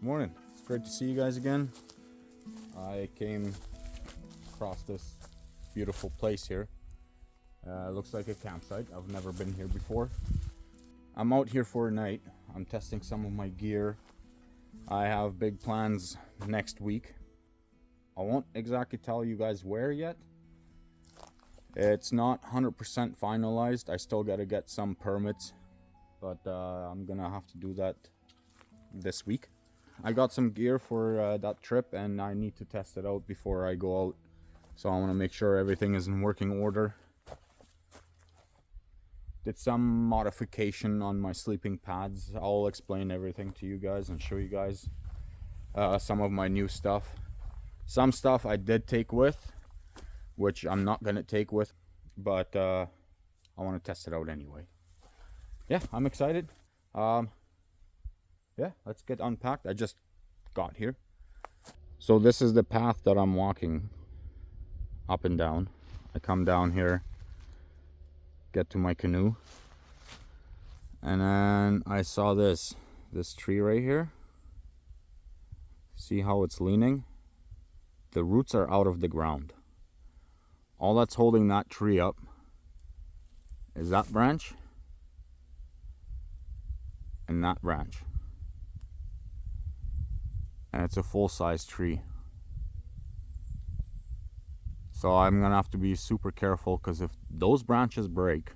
Morning. It's great to see you guys again. I came across this beautiful place here. Looks like a campsite. I've never been here before. I'm out here for a night. I'm testing some of my gear. I have big plans next week. I won't exactly tell you guys where yet. It's not 100% finalized. I still gotta get some permits, but I'm gonna have to do that this week. I got some gear for that trip and I need to test it out before I go out. So I want to make sure everything is in working order. Did some modification on my sleeping pads. I'll explain everything to you guys and show you guys some of my new stuff. Some stuff I did take with, which I'm not going to take with, but I want to test it out anyway. Yeah, I'm excited. Yeah, let's get unpacked. I just got here. So this is the path that I'm walking up and down. I come down here, get to my canoe, and then I saw this tree right here. See how it's leaning? The roots are out of the ground. All that's holding that tree up is that branch and that branch. And it's a full-size tree. So I'm gonna have to be super careful, because if those branches break,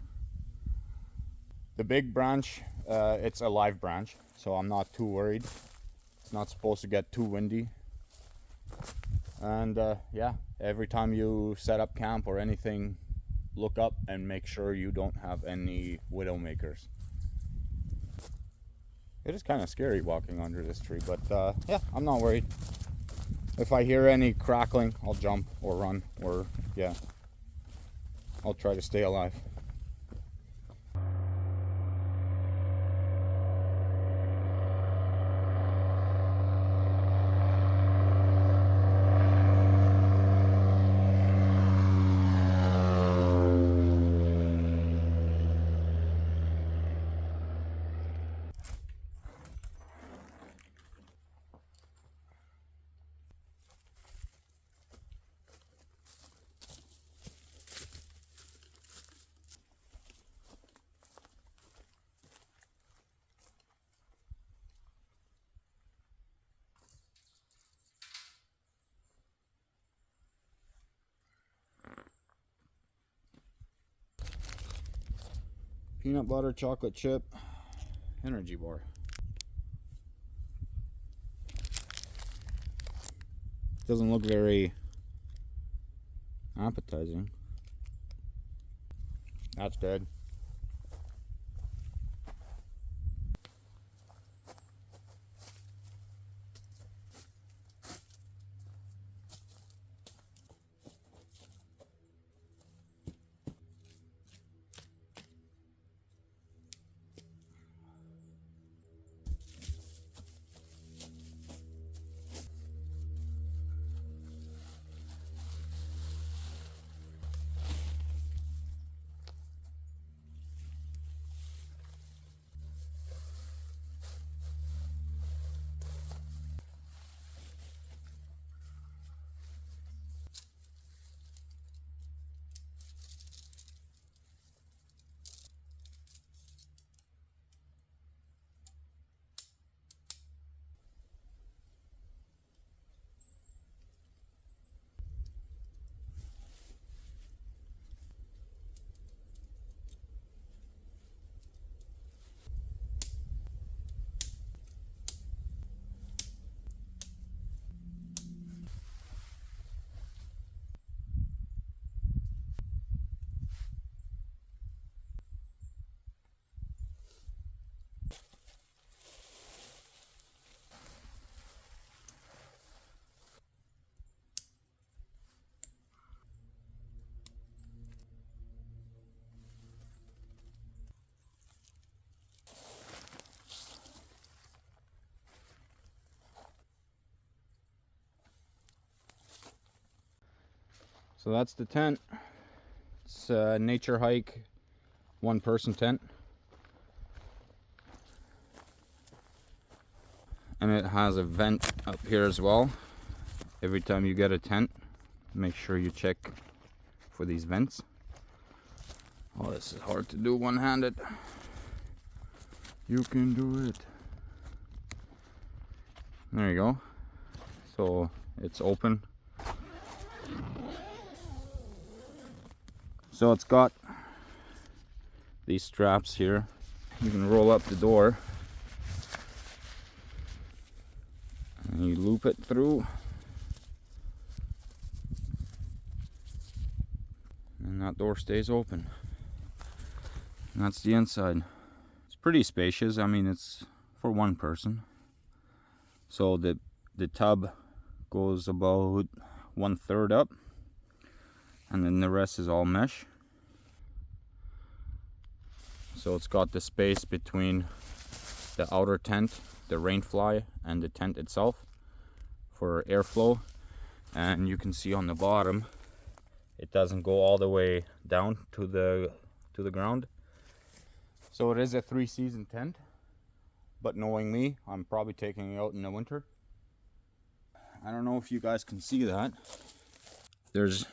the big branch, it's a live branch, so I'm not too worried. It's not supposed to get too windy. And yeah, every time you set up camp or anything, look up and make sure you don't have any widowmakers. It is kind of scary walking under this tree, but yeah, I'm not worried. If I hear any crackling, I'll jump or run, or yeah, I'll try to stay alive. Peanut butter chocolate chip energy bar. Doesn't look very appetizing. That's good. So that's the tent. It's a nature hike, one-person tent. And it has a vent up here as well. Every time you get a tent, make sure you check for these vents. Oh, this is hard to do one-handed. You can do it. There you go. So it's open. So it's got these straps here. You can roll up the door and you loop it through, and that door stays open. And that's the inside. It's pretty spacious. I mean, it's for one person. So the tub goes about 1/3 up, and then the rest is all mesh. So it's got the space between the outer tent, the rain fly, and the tent itself for airflow. And you can see on the bottom, it doesn't go all the way down to the ground. So it is a 3-season tent, but knowing me, I'm probably taking it out in the winter. I don't know if you guys can see that. There's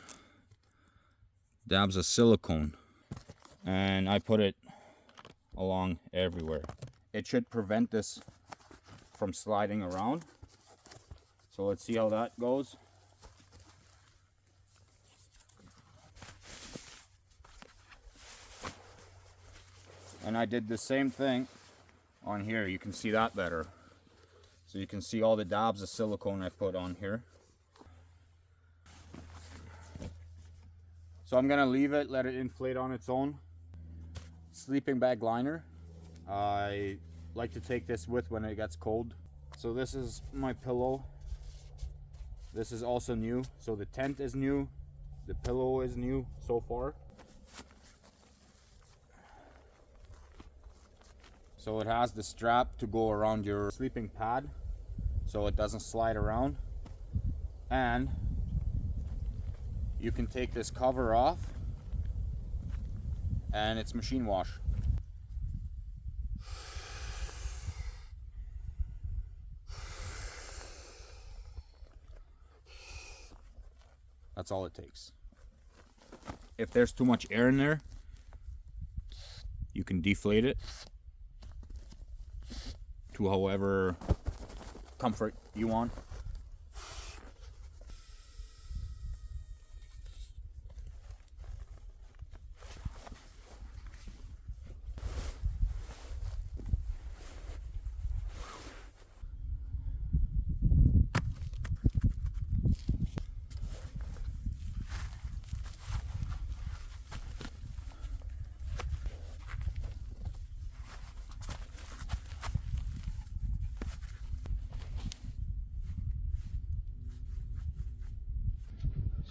dabs of silicone, and I put it along everywhere. It should prevent this from sliding around. So let's see how that goes. And I did the same thing on here. You can see that better. So you can see all the dabs of silicone I put on here. So I'm gonna leave it, let it inflate on its own. Sleeping bag liner. I like to take this with when it gets cold. So this is my pillow. This is also new. So the tent is new. The pillow is new so far. So it has the strap to go around your sleeping pad so it doesn't slide around. And you can take this cover off and it's machine wash. That's all it takes. If there's too much air in there, you can deflate it to however comfort you want.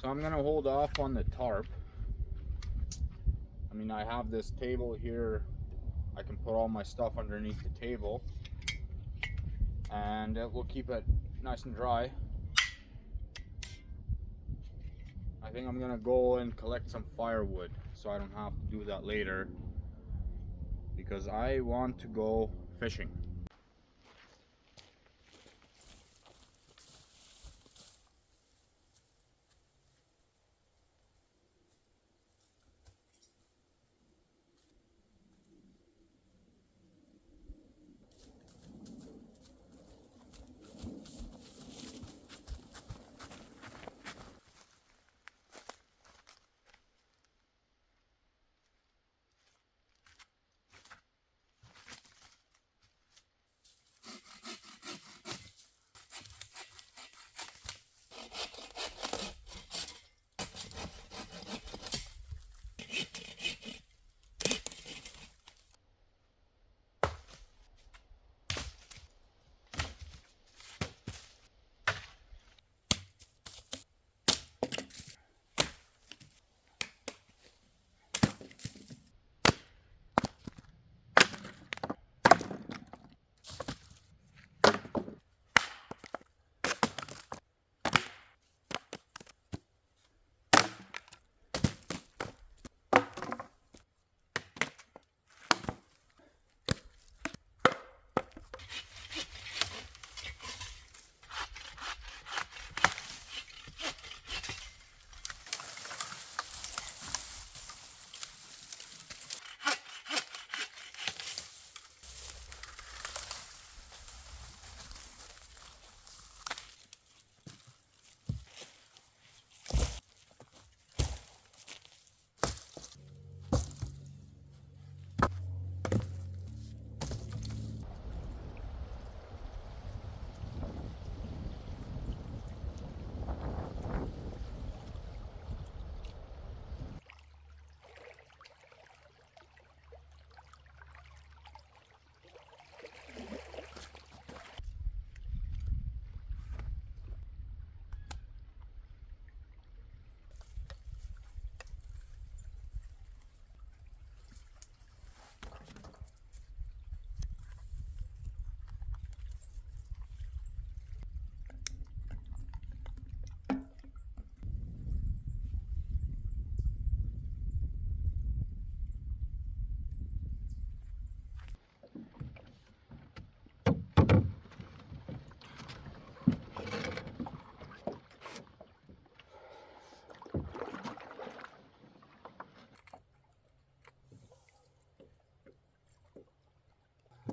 So I'm gonna hold off on the tarp. I mean, I have this table here. I can put all my stuff underneath the table and it will keep it nice and dry. I think I'm gonna go and collect some firewood so I don't have to do that later, because I want to go fishing.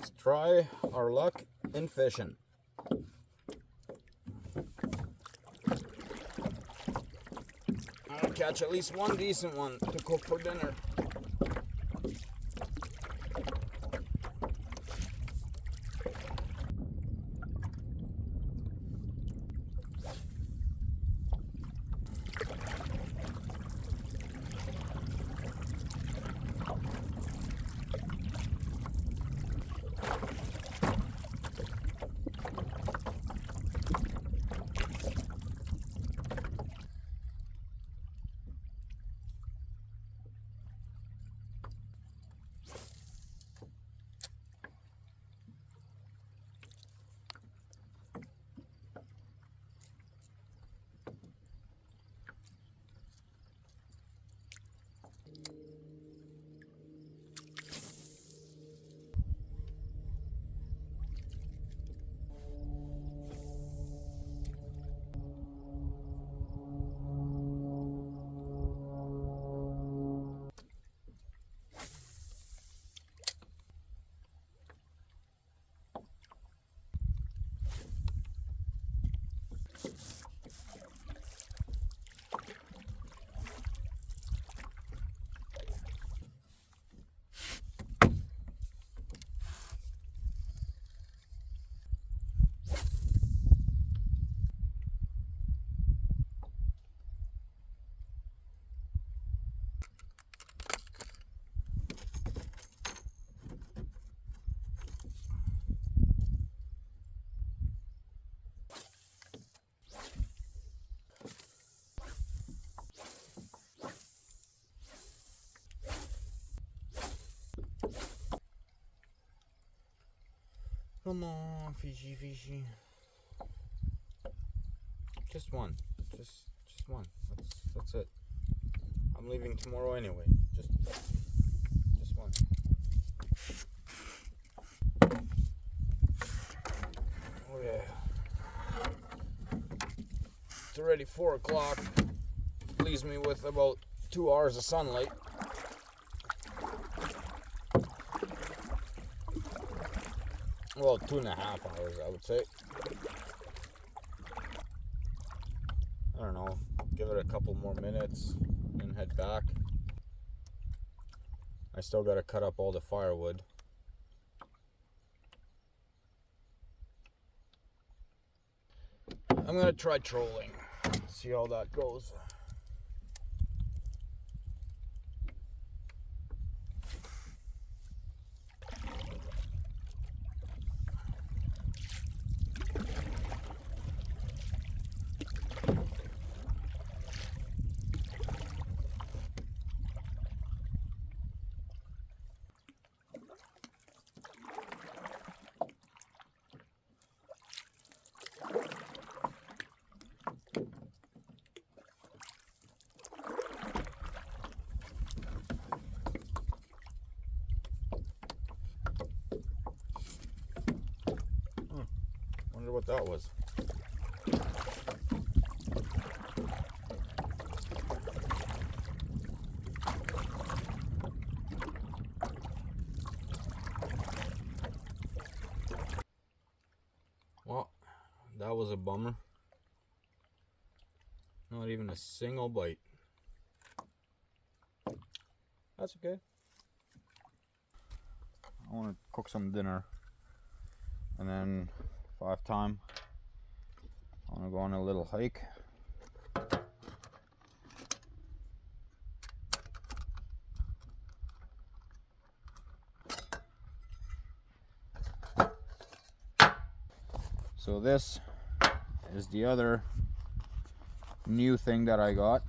Let's try our luck in fishing. I'll catch at least one decent one to cook for dinner. Come on, fishy, fishy. Just one. Just one. That's it. I'm leaving tomorrow anyway. Just one. Oh yeah. It's already 4 o'clock. Leaves me with about 2 hours of sunlight. Well, 2.5 hours, I would say. I don't know, give it a couple more minutes and head back. I still gotta cut up all the firewood. I'm gonna try trolling, see how that goes. Wonder what that was. Well, that was a bummer. Not even a single bite. That's okay. I want to cook some dinner, and then if I have time, I want to go on a little hike. So this is the other new thing that I got,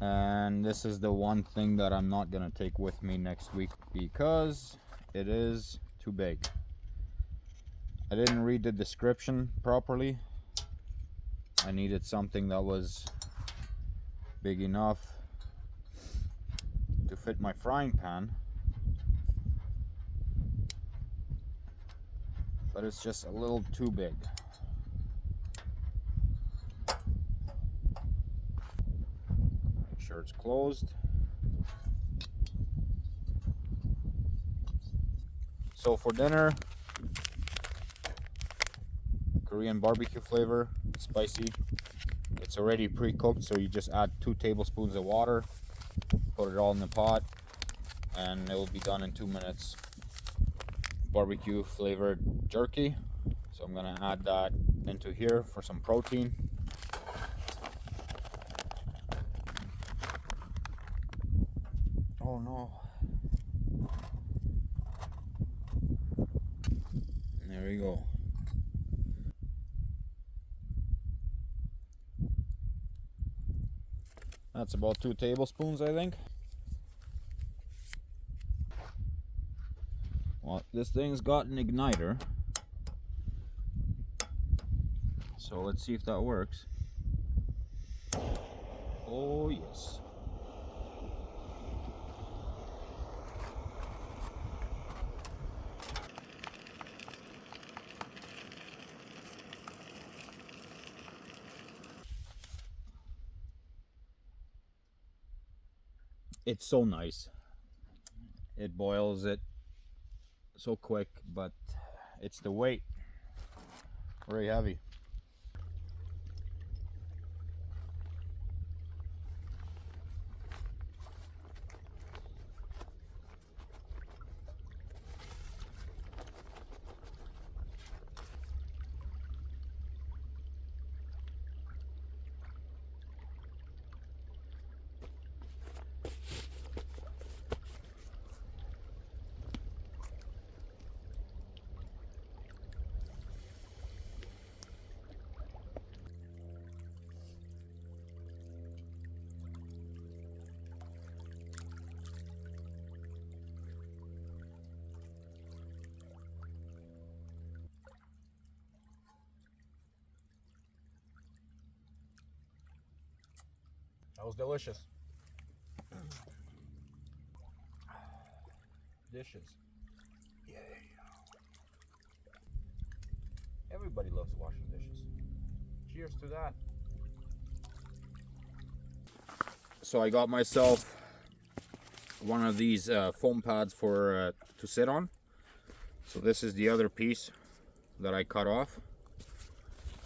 and this is the one thing that I'm not gonna take with me next week because it is too big. I didn't read the description properly. I needed something that was big enough to fit my frying pan, but it's just a little too big. Make sure it's closed. So for dinner, Korean barbecue flavor, spicy. It's already pre-cooked, so you just add 2 tablespoons of water, put it all in the pot, and it will be done in 2 minutes. Barbecue flavored jerky. So I'm gonna add that into here for some protein. Oh no. There we go. That's about 2 tablespoons, I think. Well, this thing's got an igniter. So let's see if that works. Oh yes. It's so nice. It boils it so quick, but it's the weight. Very heavy. That was delicious. Dishes. Yeah. Everybody loves washing dishes. Cheers to that. So I got myself one of these foam pads for to sit on. So this is the other piece that I cut off,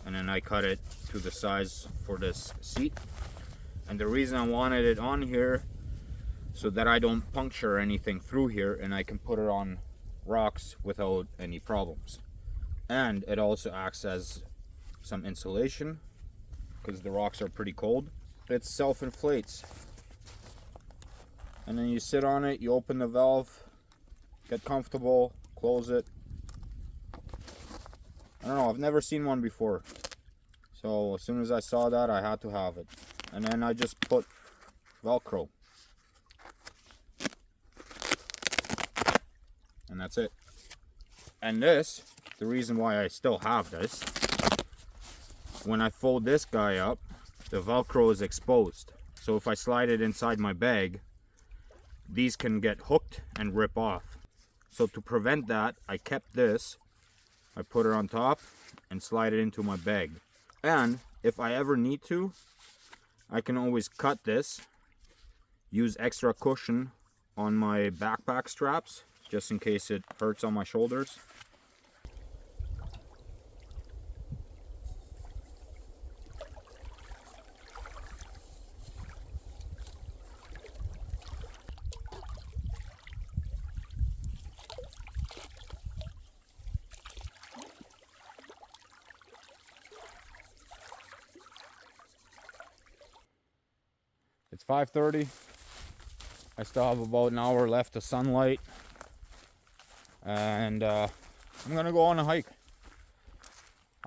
and then I cut it to the size for this seat. And the reason I wanted it on here so that I don't puncture anything through here, and I can put it on rocks without any problems. And it also acts as some insulation because the rocks are pretty cold. It self-inflates, and then you sit on it, you open the valve, get comfortable, close it. I don't know, I've never seen one before, so as soon as I saw that, I had to have it. And then I just put Velcro, and that's it. And this, the reason why I still have this, when I fold this guy up, the Velcro is exposed. So if I slide it inside my bag, these can get hooked and rip off. So to prevent that, I kept this. I put it on top and slide it into my bag. And if I ever need to, I can always cut this, use extra cushion on my backpack straps, just in case it hurts on my shoulders. It's 5:30. I still have about an hour left of sunlight, and I'm gonna go on a hike.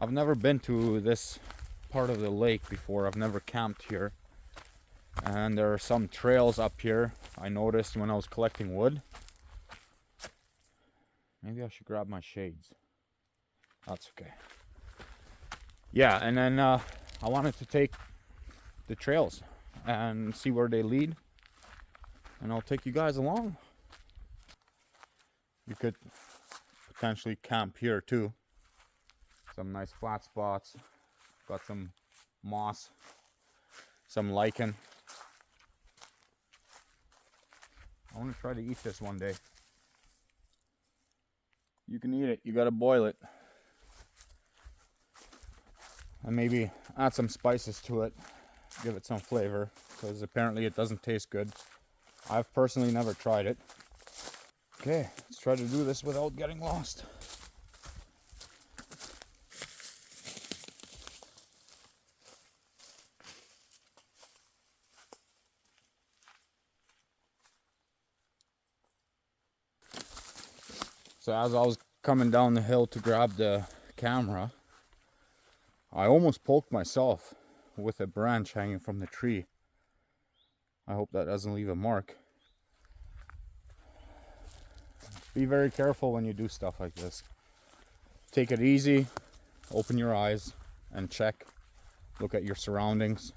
I've never been to this part of the lake before. I've never camped here, and there are some trails up here I noticed when I was collecting wood. Maybe I should grab my shades. That's okay. Yeah, and then I wanted to take the trails and see where they lead, and I'll take you guys along. You could potentially camp here too. Some nice flat spots, got some moss, some lichen. I want to try to eat this one day. you can eat it. You gotta boil it. And maybe add some spices to it. Give it some flavor. Because apparently it doesn't taste good. I've personally never tried it. Okay, let's try to do this without getting lost. So as I was coming down the hill to grab the camera, I almost poked myself with a branch hanging from the tree. I hope that doesn't leave a mark. Be very careful when you do stuff like this. Take it easy, open your eyes and check. Look at your surroundings.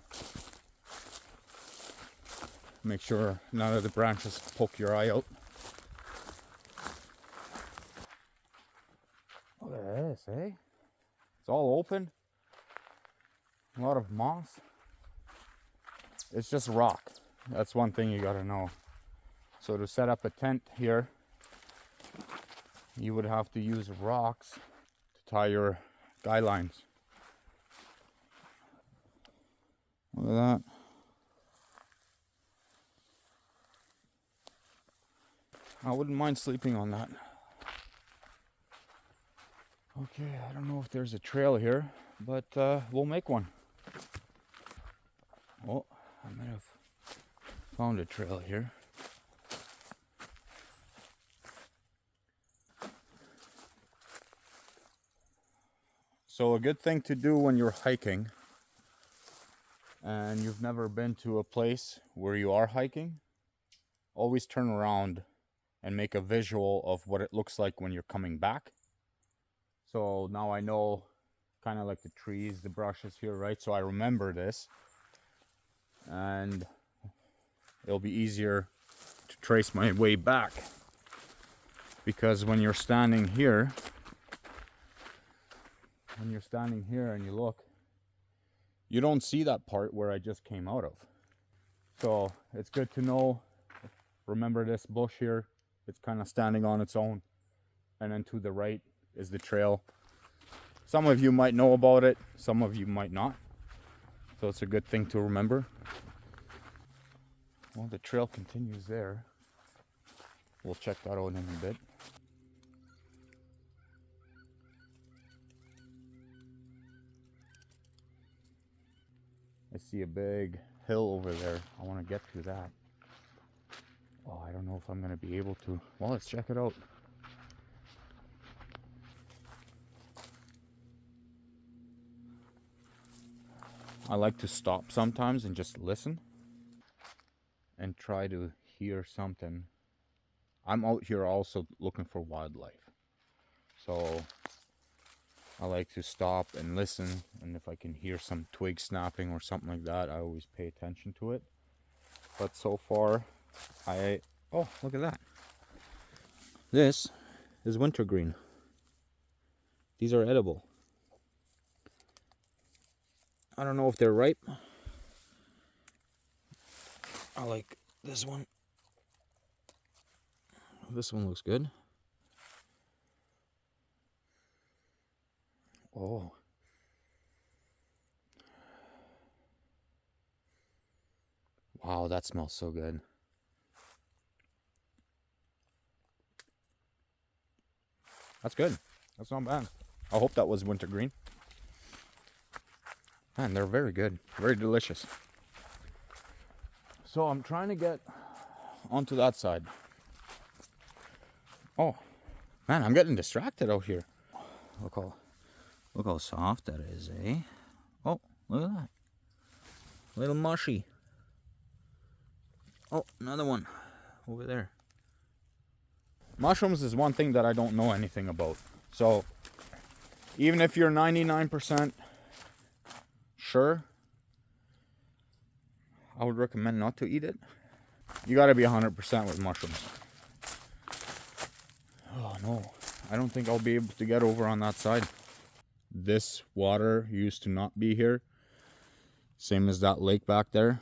Make sure none of the branches poke your eye out. Look at this, eh? It's all open. A lot of moss. It's just rock. That's one thing you gotta know. So to set up a tent here, you would have to use rocks to tie your guy lines. Look at that. I wouldn't mind sleeping on that. Okay, I don't know if there's a trail here, but we'll make one. Oh, I might have found a trail here. So a good thing to do when you're hiking and you've never been to a place where you are hiking, always turn around and make a visual of what it looks like when you're coming back. So now I know kind of like the trees, the brushes here, right? So I remember this and it'll be easier to trace my way back, because when you're standing here and you look, you don't see that part where I just came out of. So it's good to know, remember this bush here, it's kind of standing on its own, and then to the right is the trail. Some of you might know about it, some of you might not, so it's a good thing to remember. Well, the trail continues there. We'll check that out in a bit. I see a big hill over there. I want to get to that. Oh, I don't know if I'm going to be able to. Well, let's check it out. I like to stop sometimes and just listen and try to hear something. I'm out here also looking for wildlife. So I like to stop and listen, and if I can hear some twig snapping or something like that, I always pay attention to it. But so far, oh, look at that. This is wintergreen. These are edible. I don't know if they're ripe. I like this one. This one looks good. Oh. Wow, that smells so good. That's good. That's not bad. I hope that was wintergreen. Man, they're very good. Very delicious. So I'm trying to get onto that side. Oh, man, I'm getting distracted out here. Look how soft that is, eh? Oh, look at that. Little mushy. Oh, another one over there. Mushrooms is one thing that I don't know anything about. So even if you're 99% sure, I would recommend not to eat it. You gotta be 100% with mushrooms. Oh no, I don't think I'll be able to get over on that side. This water used to not be here. Same as that lake back there.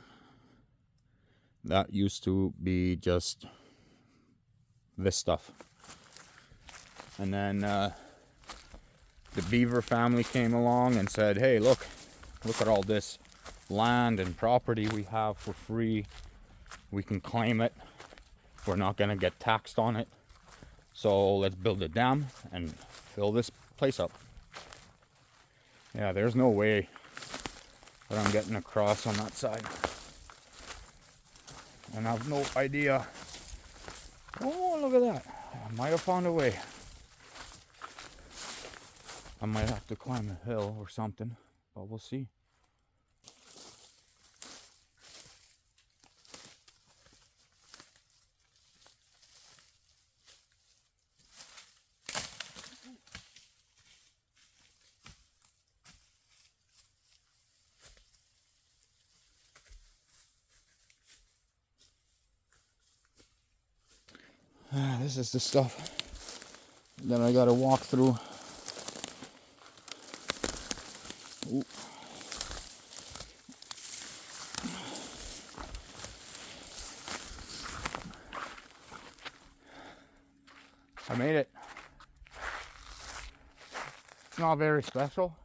That used to be just this stuff. And then the beaver family came along and said, hey, look at all this land and property we have for free. We can claim it. We're not gonna get taxed on it. So let's build a dam and fill this place up. Yeah, there's no way that I'm getting across on that side. And I have no idea. Oh, look at that. I might have found a way. I might have to climb a hill or something, but we'll see. This is the stuff that I gotta walk through. Ooh. I made it. It's not very special,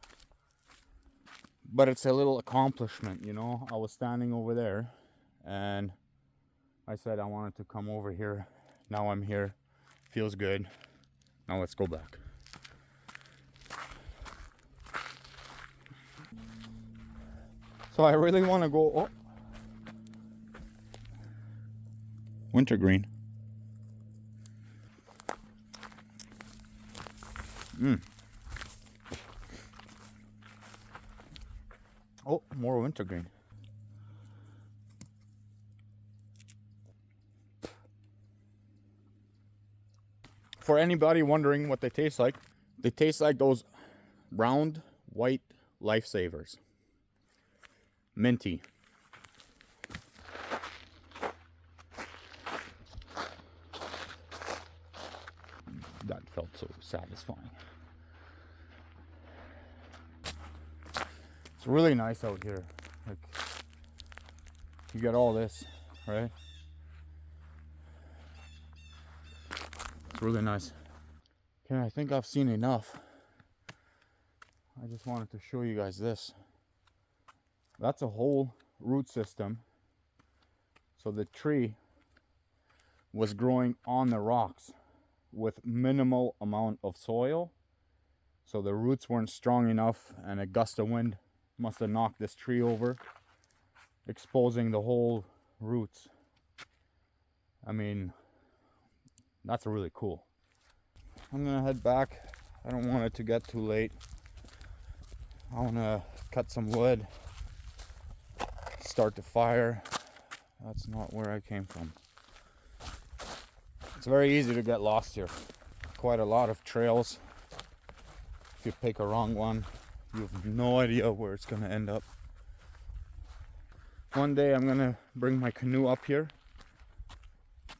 but it's a little accomplishment, you know. I was standing over there and I said I wanted to come over here. Now I'm here. Feels good. Now let's go back. So I really want to go. Oh, wintergreen. Oh, more wintergreen. For anybody wondering what they taste like those round white lifesavers. Minty. That felt so satisfying. It's really nice out here. Like, you get all this, right? It's really nice. Okay, I think I've seen enough. I just wanted to show you guys this. That's a whole root system. So the tree was growing on the rocks with minimal amount of soil. So the roots weren't strong enough, and a gust of wind must have knocked this tree over, exposing the whole roots. I mean, that's really cool. I'm gonna head back. I don't want it to get too late. I wanna cut some wood, start the fire. That's not where I came from. It's very easy to get lost here. Quite a lot of trails. If you pick a wrong one, you have no idea where it's gonna end up. One day I'm gonna bring my canoe up here,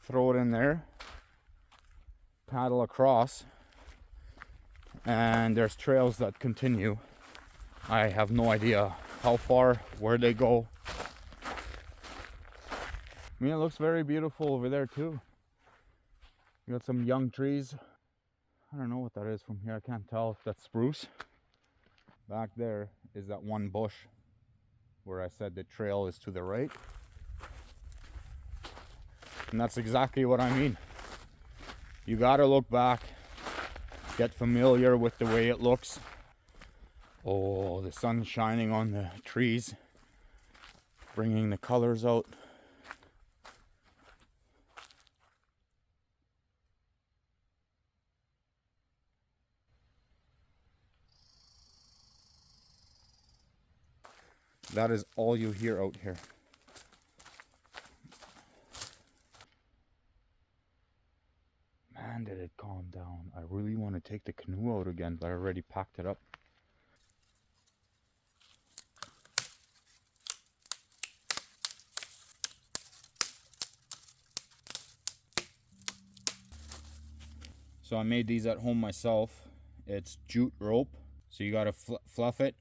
throw it in there, paddle across, and there's trails that continue. I have no idea how far, where they go. I mean, it looks very beautiful over there too. You got some young trees. I don't know what that is from here. I can't tell if that's spruce. Back there is that one bush where I said the trail is to the right. And that's exactly what I mean. You gotta look back, get familiar with the way it looks. Oh, the sun's shining on the trees, bringing the colors out. That is all you hear out here. Man, did it calm down. I really want to take the canoe out again, but I already packed it up. So I made these at home myself. It's jute rope. So you gotta fluff it.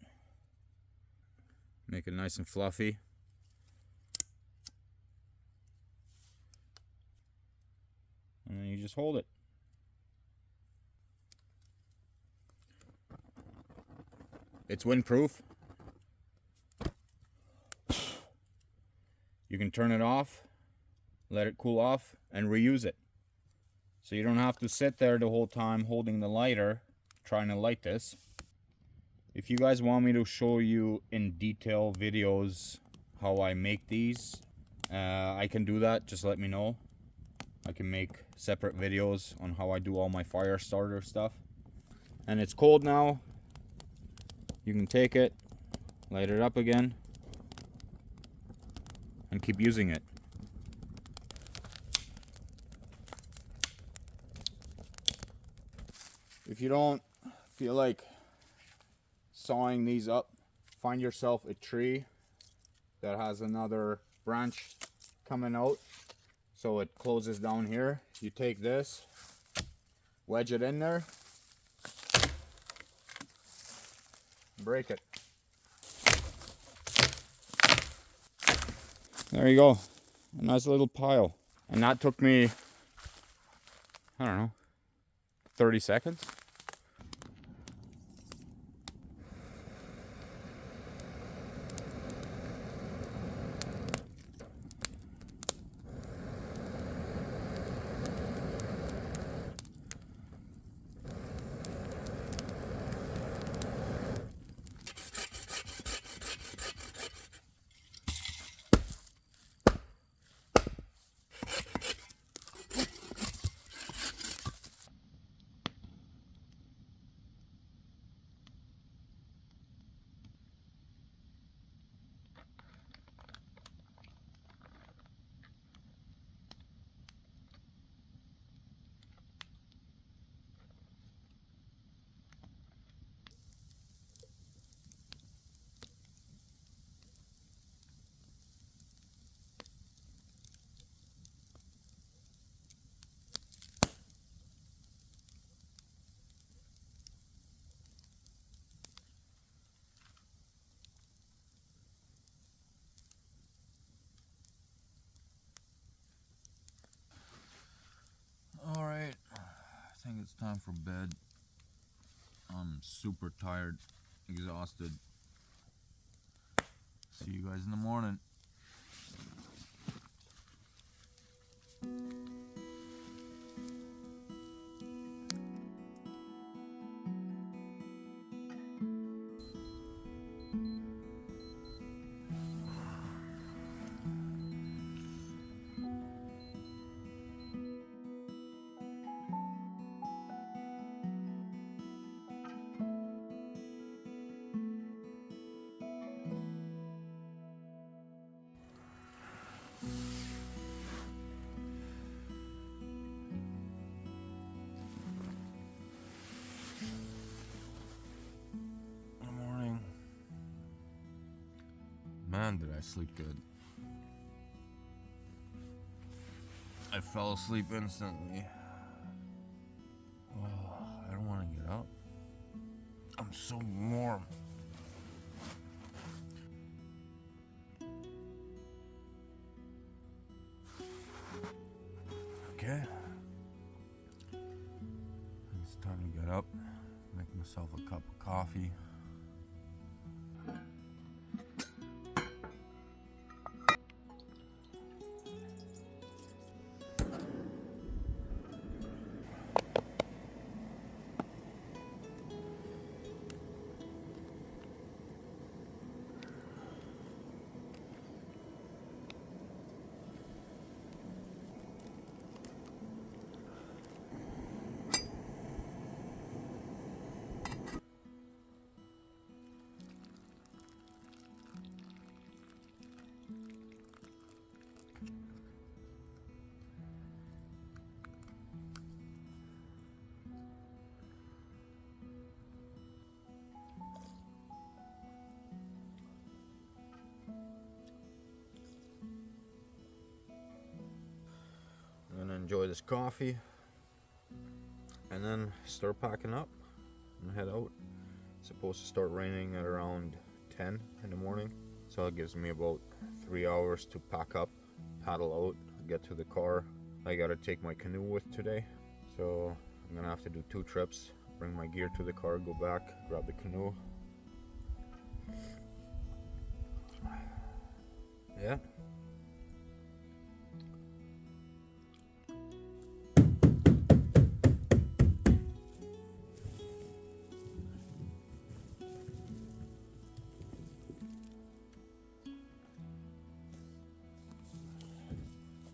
Make it nice and fluffy. And then you just hold it. It's windproof. You can turn it off, let it cool off, and reuse it. So you don't have to sit there the whole time holding the lighter trying to light this. If you guys want me to show you in detail videos how I make these, I can do that. Just let me know. I can make separate videos on how I do all my fire starter stuff. And it's cold now. You can take it, light it up again, and keep using it. If you don't feel like sawing these up, find yourself a tree that has another branch coming out so it closes down here. You take this, wedge it in there, break it. There you go, a nice little pile. And that took me, I don't know, 30 seconds. Alright, I think it's time for bed. I'm super tired, exhausted. See you guys in the morning. Man, did I sleep good. I fell asleep instantly. Oh, I don't want to get up. I'm so warm. Okay. It's time to get up, make myself a cup of coffee. I'm gonna enjoy this coffee and then start packing up and head out. It's supposed to start raining at around 10 in the morning, so it gives me about 3 hours to pack up, paddle out, get to the car. I gotta take my canoe with today, so I'm gonna have to do 2 trips, bring my gear to the car, go back, grab the canoe, Yeah.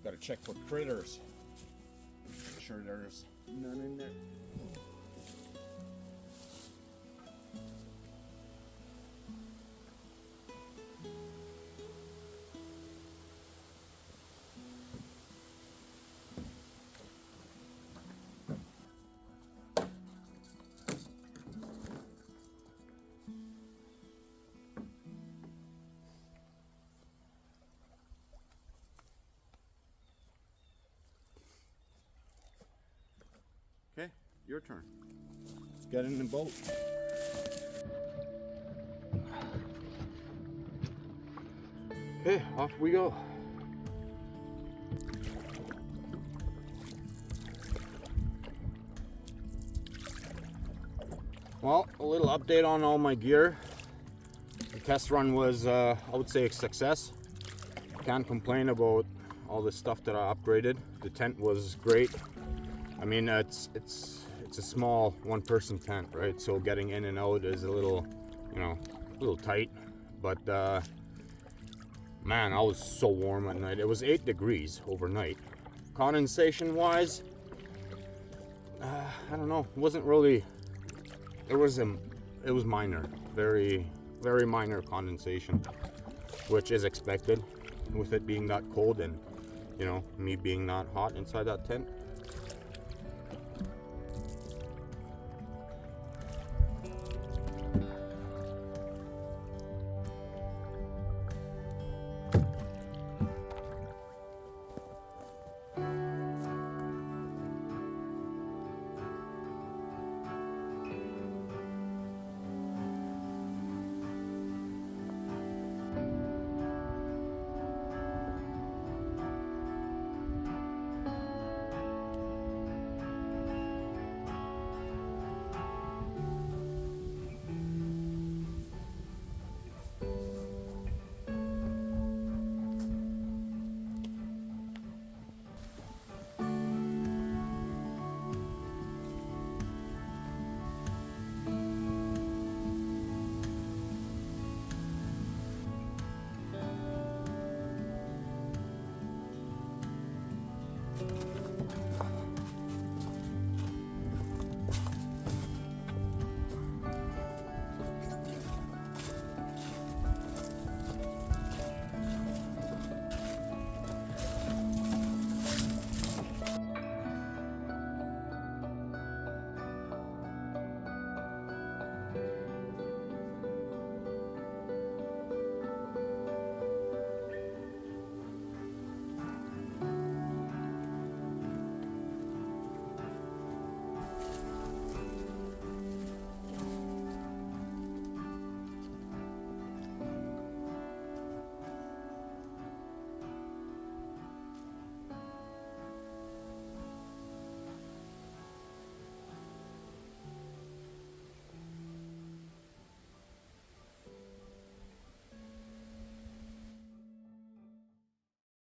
Gotta check for critters. Make sure there's none in there. Okay, your turn. Let's get in the boat. Okay, off we go. Well, a little update on all my gear. The test run was, I would say, a success. Can't complain about all the stuff that I upgraded. The tent was great. I mean, it's a small one-person tent, right? So getting in and out is a little, a little tight. But man, I was so warm at night. It was 8 degrees overnight. Condensation-wise, I don't know. It wasn't really. It was minor, very, very minor condensation, which is expected with it being that cold and me being that hot inside that tent.